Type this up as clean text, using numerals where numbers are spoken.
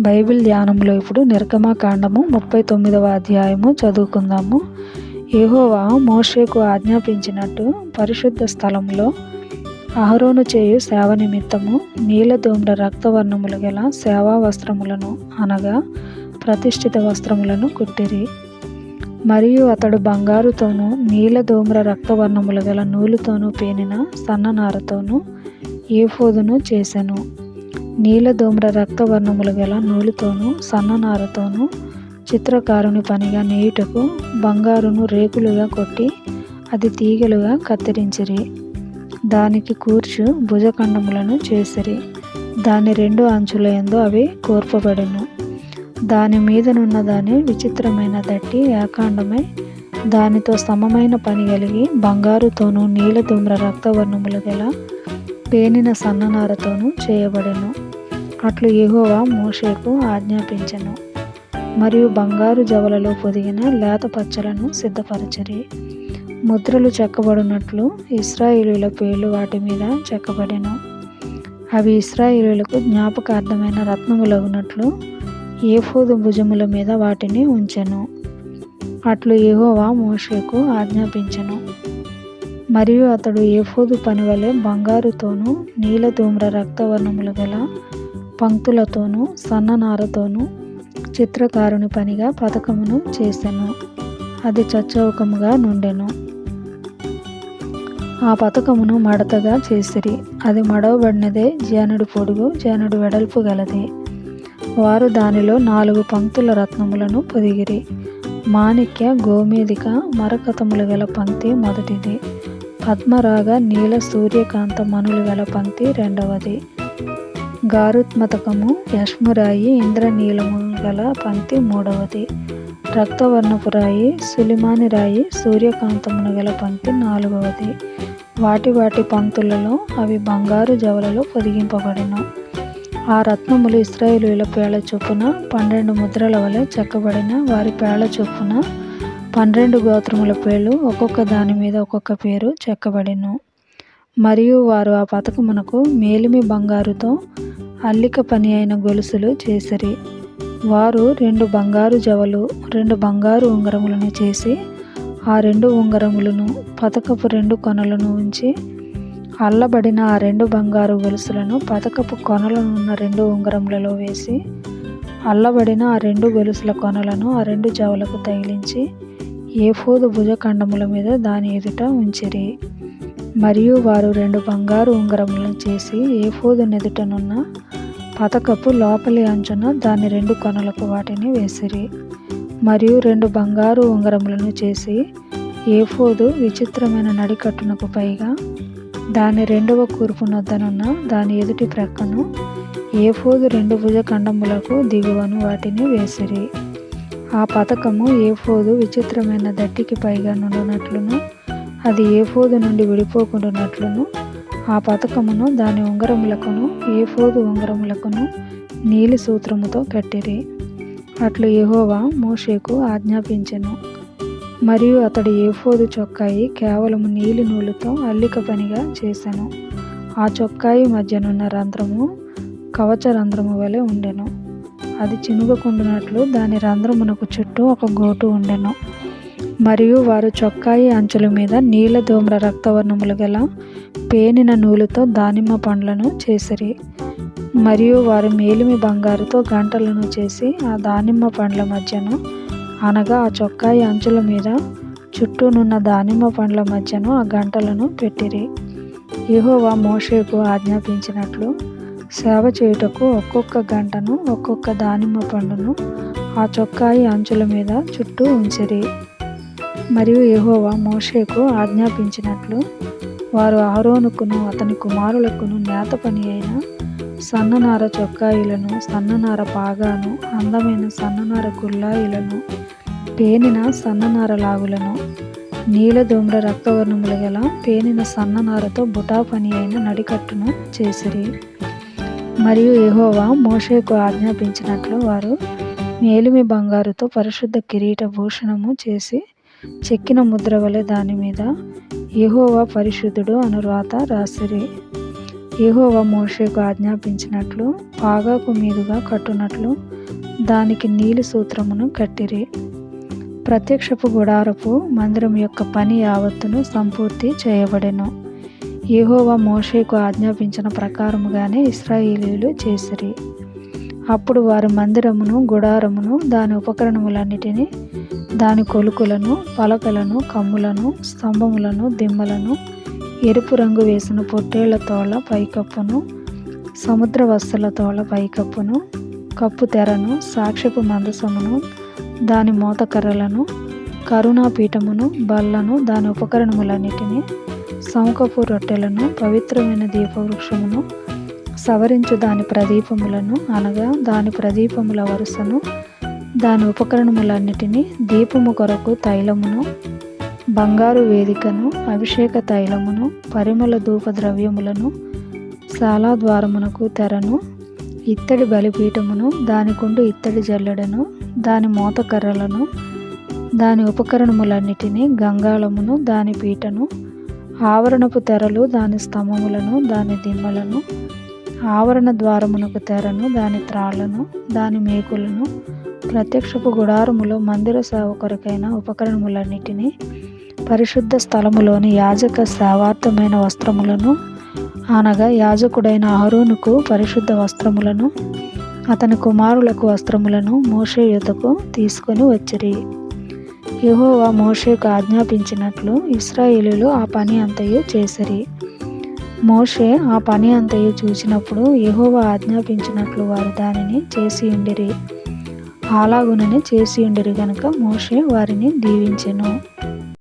Bible ధ్యానంలో ఇప్పుడు నిర్గమకాండము 39వ అధ్యాయము చదువుకుందాము. యెహోవా మోషేకు ఆజ్ఞాపించినట్టు పరిశుద్ధ స్థలములో అహరోను చేయు సేవ నిమిత్తము నీలధూమ్ర రక్తవర్ణములు గల సేవా వస్త్రములను అనగా ప్రతిష్ఠిత వస్త్రములను కుట్టిరి. మరియు అతడు బంగారుతోనూ నీలధూమ్ర రక్తవర్ణములు గల నూలుతోనూ పేనిన సన్ననారతోనూ ఏఫోదును చేసెను. నీలధూమ్ర రక్తవర్ణములు గల నూలుతోనూ సన్ననారతోనూ చిత్రకారుని పనిగా నేయుటకు బంగారును రేకులుగా కొట్టి అది తీగలుగా కత్తిరించిరి. దానికి కూర్చు భుజఖండములను చేసిరి. దాని రెండు అంచుల యందు అవి కోర్పబడెను. దాని మీదనున్న దాని విచిత్రమైన దట్టి ఏకాండమై దానితో సమమైన పని కలిగి బంగారుతోనూ నీలధూమ్ర రక్తవర్ణములు గల పేనిన సన్ననారతోనూ చేయబడెను. అట్లు యెహోవా మోషేకు ఆజ్ఞాపించెను. మరియు బంగారు జవలలో పొదిగిన లేత పచ్చలను సిద్ధపరచిరి. ముద్రలు చెక్కబడినట్లు ఇశ్రాయేలీయుల పేర్లు వాటి మీద చెక్కబడెను. అవి ఇశ్రాయేలీయులకు జ్ఞాపకార్థమైన రత్నములగునట్లు ఏఫోదు భుజముల మీద వాటిని ఉంచెను. అట్లు యెహోవా మోషేకు ఆజ్ఞాపించెను. మరియు అతడు ఏఫోదు పనివలె బంగారుతోనూ నీలధూమ్ర రక్తవర్ణములు గల పంక్తులతోనూ సన్ననారతోనూ చిత్రకారుని పనిగా పతకమును చేసెను. అది చచ్చౌకముగా నుండెను. ఆ పతకమును మడతగా చేసిరి. అది మడవబడినదే జానుడు పొడుగు జానుడు వెడల్పు గలది. వారు దానిలో 4 పంక్తుల రత్నములను పొదిగిరి. మాణిక్య గోమేధిక మరకతములు గల పంక్తి మొదటిది. పద్మరాగ నీల సూర్యకాంత మణులు గల పంక్తి రెండవది. గారుత్మతకము యష్మురాయి ఇంద్రనీలము గల పంక్తి మూడవది. రక్తవర్ణపు రాయి సులిమాని రాయి సూర్యకాంతమును గల పంక్తి నాలుగవది. వాటి వాటి పంక్తులలో అవి బంగారు జవలలో పొదిగింపబడెను. ఆ రత్నములు ఇశ్రాయేలీయుల పేళ్ల చొప్పున 12 ముద్రల వలె చెక్కబడిన వారి పేళ్ల చొప్పున 12 గోత్రముల పేర్లు ఒక్కొక్క దాని మీద ఒక్కొక్క పేరు చెక్కబడెను. మరియు వారు ఆ పతకమునకు మేలిమి బంగారుతో అల్లిక పని అయిన గొలుసులు చేసిరి. వారు 2 బంగారు జవలు 2 బంగారు ఉంగరములను చేసి ఆ 2 ఉంగరములను పతకపు 2 కొనలను ఉంచి అల్లబడిన ఆ 2 బంగారు గొలుసులను పతకపు కొనలనున్న 2 ఉంగరములలో వేసి అల్లబడిన ఆ 2 గొలుసుల కొనలను ఆ 2 జవలకు తగిలించి ఏఫోదు భుజఖండముల మీద దాని ఎదుట ఉంచిరి. మరియు వారు 2 బంగారు ఉంగరములను చేసి ఏఫోదు నెదుటనున్న పతకపు లోపలి అంచున దాని 2 కొనలకు వాటిని వేసిరి. మరియు 2 బంగారు ఉంగరములను చేసి ఏఫోదు విచిత్రమైన నడికట్టునకు పైగా దాని 2వ కూర్పు నొద్దనున్న దాని ఎదుటి ప్రక్కను ఏఫోదు 2 భుజఖండములకు దిగువను వాటిని వేసిరి. ఆ పతకము ఏఫోదు విచిత్రమైన దట్టికి పైగా నుండునట్లును అది ఏఫోదు నుండి విడిపోకుండానట్లును ఆ పతకమును దాని ఉంగరములకును ఏఫోదు ఉంగరములకును నీలి సూత్రముతో కట్టిరి. అట్లు యెహోవా మోషేకు ఆజ్ఞాపించెను. మరియు అతడు ఏఫోదు చొక్కాయి కేవలము నీలి నూలుతో అల్లిక పనిగా చేసెను. ఆ చొక్కాయి మధ్యనున్న రంధ్రము కవచ రంధ్రము వలె ఉండెను. అది చినుగకుండునట్లు దాని రంధ్రమునకు చుట్టూ ఒక గోటు ఉండెను. మరియు వారు చొక్కాయి అంచుల మీద నీలధూమ్ర రక్తవర్ణములు గల పేనిన నూలుతో దానిమ్మ పండ్లను చేసిరి. మరియు వారు మేలిమి బంగారుతో గంటలను చేసి ఆ దానిమ్మ పండ్ల మధ్యను అనగా ఆ చొక్కాయి అంచుల మీద చుట్టూనున్న దానిమ్మ పండ్ల మధ్యను ఆ గంటలను పెట్టిరి. యెహోవా మోషేకు ఆజ్ఞాపించినట్లు సేవ చేయుటకు ఒక్కొక్క గంటను ఒక్కొక్క దానిమ్మ పండును ఆ చొక్కాయి అంచుల మీద చుట్టూ ఉంచిరి. మరియు యెహోవా మోషేకు ఆజ్ఞాపించినట్లు వారు అహరోనుకును అతని కుమారులకును నేత పని అయిన సన్ననార చొక్కాయిలను సన్ననార పాగాను అందమైన సన్ననార కుల్లాయిలను పేనిన సన్ననార లాగులను నీలధూమ్ర రక్తవర్ణములు గల పేనిన సన్ననారతో బుటా పని అయిన నడికట్టును చేసిరి. మరియు యెహోవా మోషేకు ఆజ్ఞాపించినట్లు వారు మేలిమి బంగారుతో పరిశుద్ధ కిరీట భూషణము చేసి చెక్కిన ముద్ర వలె దాని మీద యెహోవా పరిశుద్ధుడు అను రాత రాసిరి. యెహోవా మోషేకు ఆజ్ఞాపించినట్లు పాగాకు మీదుగా కట్టునట్లు దానికి నీలి సూత్రమును కట్టిరి. ప్రత్యక్షపు గుడారపు మందిరం యొక్క పని యావత్తును సంపూర్తి చేయబడెను. యెహోవా మోషేకు ఆజ్ఞాపించిన ప్రకారముగానే ఇశ్రాయేలీయులు చేసిరి. అప్పుడు వారు మందిరమును, గుడారమును, దాని ఉపకరణములన్నిటినీ, దాని కొలుకులను, పలకలను, కమ్ములను, స్తంభములను, దిమ్మలను, ఎరుపు రంగు వేసిన పొట్టేళ్ల తోళ్ల పైకప్పును, సముద్ర వస్తుల తోళ్ల పైకప్పును, కప్పు తెరను, సాక్ష్యపు మందసమును, దాని మోతకర్రలను, కరుణాపీఠమును, బల్లను, దాని ఉపకరణములన్నిటినీ, శంఖపు రొట్టెలను, పవిత్రమైన దీపవృక్షమును, సవరించు దాని ప్రదీపములను, అనగా దాని ప్రదీపముల వరుసను, దాని ఉపకరణములన్నిటినీ, దీపము కొరకు తైలమును, బంగారు వేదికను, అభిషేక తైలమును, పరిమళ ధూప ద్రవ్యములను, శాలాద్వారమునకు తెరను, ఇత్తడి బలిపీఠమును, దానికుండు ఇత్తడి జల్లెడను, దాని మోతకర్రలను, దాని ఉపకరణములన్నిటినీ, గంగాళమును, దాని పీటను, ఆవరణపు తెరలు, దాని స్తంభములను, దాని దిమ్మలను, ఆవరణ ద్వారమునకు తెరను, దాని త్రాళ్లను, దాని మేకులను, ప్రత్యక్షపు గుడారములో మందిర సేవ కొరకైన ఉపకరణములన్నిటినీ, పరిశుద్ధ స్థలములోని యాజక సేవార్థమైన వస్త్రములను, అనగా యాజకుడైన అహరోనుకు పరిశుద్ధ వస్త్రములను, అతని కుమారులకు వస్త్రములను మోషే యొద్దకు తీసుకొని వచ్చిరి. యెహోవా మోషేకు ఆజ్ఞాపించినట్లు ఇశ్రాయేలీయులు ఆ పని అంతయు చేసిరి. మోషే ఆ పని అంతయు చూచినప్పుడు యెహోవా ఆజ్ఞాపించినట్లు వారు దానిని చేసియుండిరి. అలాగుననే చేసియుండిరి గనుక మోషే వారిని దీవించెను.